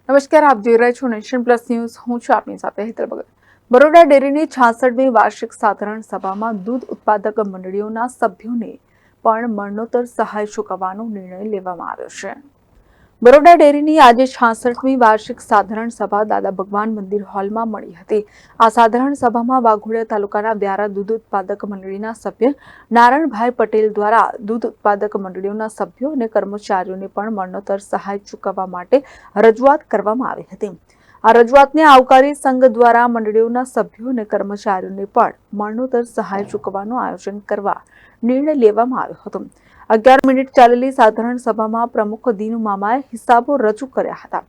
નમસ્કાર, આપ જોઈ રહ્યા છો નેશન પ્લસ ન્યૂઝ. હું છું આપની સાથે હેતલ ભગત. બરોડા ડેરીની 66મી વાર્ષિક સાધારણ સભામાં દૂધ ઉત્પાદક મંડળીઓના સભ્યોને પણ મરણોત્તર સહાય ચૂકવવાનો નિર્ણય લેવામાં આવ્યો છે. બરોડા ડેરીની આજે 66મી વાર્ષિક સાધારણ સભા દાદા ભગવાન મંદિર હોલમાં મળી હતી. આ સાધારણ સભામાં વાઘોડિયા તાલુકાના વ્યારા દૂધ ઉત્પાદક મંડળીના સભ્ય નારાયણભાઈ પટેલ દ્વારા દૂધ ઉત્પાદક મંડળીઓના સભ્યો અને કર્મચારીઓને પણ મરણોત્તર સહાય ચૂકવવા માટે રજૂઆત કરવામાં આવી હતી. આ રજૂઆતને આવકારી સંઘ દ્વારા મંડળીઓના સભ્યો અને કર્મચારીઓને પણ મરણોત્તર સહાય ચૂકવવાનું આયોજન કરવા નિર્ણય લેવામાં આવ્યો હતો. 11 મિનિટ ચાલેલી સાધારણ સભામાં પ્રમુખ દીનુ મામાએ હિસાબો રજૂ કર્યા હતા.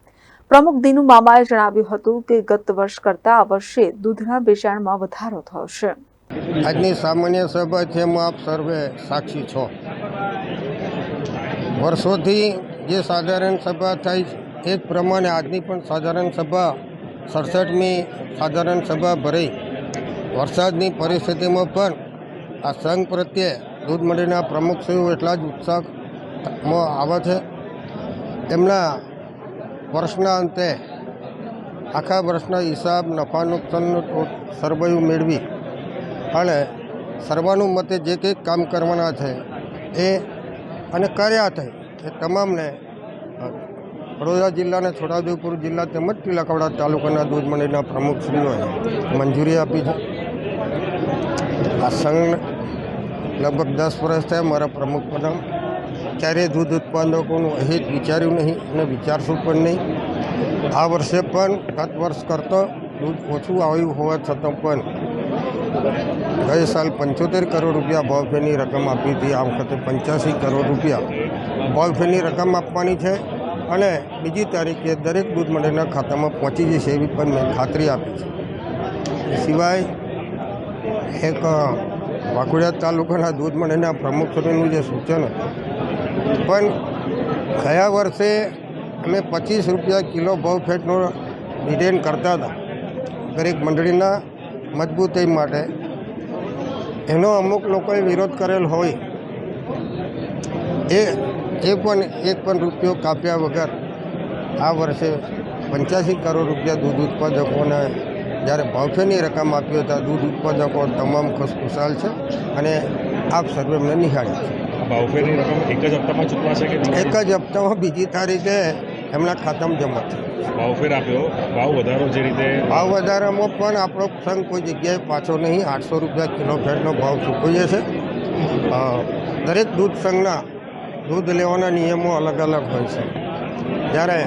પ્રમુખ દીનુ મામાએ જણાવ્યું હતું કે ગત વર્ષ કરતા આ વર્ષે દૂધના વેચાણમાં વધારો થયો છે. આજની સામાન્ય સભા છે, એમાં આપ સર્વે સાક્ષી છો. વર્ષોથી જે સાધારણ સભા થાય એ જ પ્રમાણે આજની પણ સાધારણ સભા 67મી સાધારણ સભા ભરાઈ. વરસાદની પરિસ્થિતિમાં પણ આ સંઘ પ્રત્યે દૂધ મંડળીના પ્રમુખશ્રીઓ એટલા જ ઉત્સાહમાં આવે છે. તેમના વર્ષના અંતે આખા વર્ષના હિસાબ નફા નુકસાનનું સરવૈયું મેળવી અને સર્વાનુમતે જે કંઈક કામ કરવાના છે એ અને કર્યા છે એ તમામને વડોદરા જિલ્લાના છોટાઉદેપુર જિલ્લા તેમજ તિલકવાડા તાલુકાના દૂધ મંડળીના પ્રમુખશ્રીઓએ મંજૂરી આપી છે. આ સંઘ લગભગ 10 વર્ષ થયા મારા પ્રમુખ પદમ. ક્યારેય દૂધ ઉત્પાદકોનું હિત વિચાર્યું નહીં અને વિચારશું પણ નહીં. આ વર્ષે પણ ગત વર્ષ કરતાં દૂધ ઓછું આવ્યું હોવા છતાં પણ ગઈ સાલ 75 કરોડ રૂપિયા ભાવફેરની રકમ આપી હતી. આ વખતે 85 કરોડ રૂપિયા ભાવફેરની રકમ આપવાની છે અને બીજી તારીખે દરેક દૂધ મંડળીના ખાતામાં પહોંચી જશે એવી પણ મેં ખાતરી આપી છે. સિવાય એક વાઘોડિયા તાલુકાના દૂધ મંડળીના પ્રમુખશ્રીનું જે સૂચન પણ ગયા વર્ષે અમે 25 રૂપિયા કિલો ભાવ ફેટનો ડિટેન કરતા હતા દરેક મંડળીના મજબૂતાઈ માટે. એનો અમુક લોકોએ વિરોધ કરેલ હોય એ પણ એક પણ રૂપિયો કાપ્યા વગર આ વર્ષે 85 કરોડ રૂપિયા દૂધ ઉત્પાદકોને જ્યારે ભાવફેરની રકમ આપી હતા. દૂધ ઉત્પાદકો તમામ ખુશખુશાલ છે અને આપ સર્વે એમને નિહાળ્યા છે. ભાવફેરની રકમ એક જ હપ્તામાં ચૂકવાશે કે એક જ હપ્તામાં બીજી તારીખે એમના ખાતામાં જમા છે. ભાવફેર આપ્યો, ભાવ વધારો જે રીતે ભાવ વધારામાં પણ આપણો સંઘ કોઈ જગ્યાએ પાછો નહીં. 800 રૂપિયા કિલો ફેટનો ભાવ ચૂકવીએ છે. દરેક દૂધ સંઘના દૂધ લેવાના નિયમો અલગ અલગ હોય છે. જ્યારે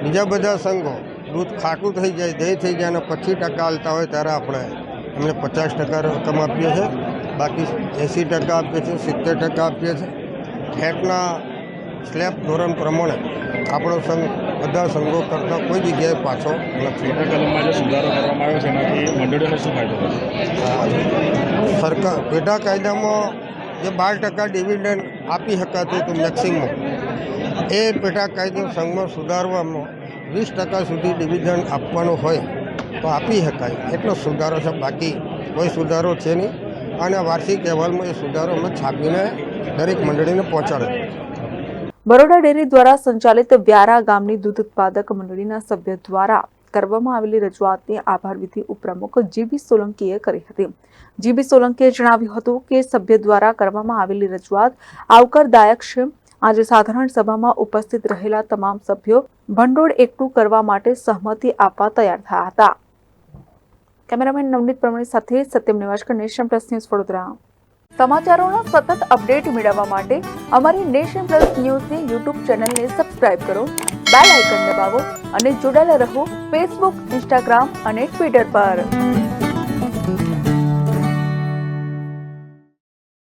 બીજા બધા સંઘો દૂધ ખાટું થઈ જાય, દહીં થઈ જાય અને 25% હાલતા હોય ત્યારે આપણે એમને 50% રકમ આપીએ છીએ. બાકી 80% આપીએ છીએ, 70% આપીએ છીએ. ફેટના સ્લેબ ધોરણ પ્રમાણે આપણો સંઘ બધા સંઘો કરતાં કોઈ જગ્યાએ પાછો નથી. પેટા કલમમાં જે સુધારો કરવામાં આવ્યો છે એનાથી મંડળીઓને શું ફાયદો થશે? સરકાર પેટા કાયદામાં જે 12% ડિવિડન્ડ આપી શકાતું હતું મેક્સિમમ, એ પેટા કાયદો સંઘમાં સુધારવામાં 20% સુધી ડિવિડન્ડ આપવાનો હોય તો આપી શકાય એટલો સુધારો છે. બાકી કોઈ સુધારો છે નહીં અને વાર્ષિક અહેવાલમાં એ સુધારો અમે છાપીને દરેક મંડળીને પહોંચાડે. બરોડા ડેરી દ્વારા સંચાલિત વ્યારા ગામની દૂધ ઉત્પાદક મંડળીના સભ્ય દ્વારા કરવામાં આવેલી રજૂઆતની આભાર વિધિ ઉપપ્રમુખ જીબી સોલંકીએ કરી હતી. જીબી સોલંકીએ જણાવ્યું હતું કે સભ્ય દ્વારા કરવામાં આવેલી રજૂઆત આવકારદાયક છે. આજે સાધારણ સભામાં ઉપસ્થિત રહેલા તમામ સભ્યો ભંડોળ એકઠું કરવા માટે સહમતિ આપવા તૈયાર થયા હતા. કેમેરામેન નવનીત પ્રમાણી સાથે Satyam Nivaskar, Nation Plus News, Vadodara. સમાચારોના સતત અપડેટ મેળવવા માટે અમારી નેશન પ્લસ ન્યૂઝની યુટ્યુબ ચેનલને સબસ્ક્રાઇબ કરો, બેલ આઇકન દબાવો અને જોડાયેલા રહો ફેસબુક, ઇન્સ્ટાગ્રામ અને ટ્વિટર પર.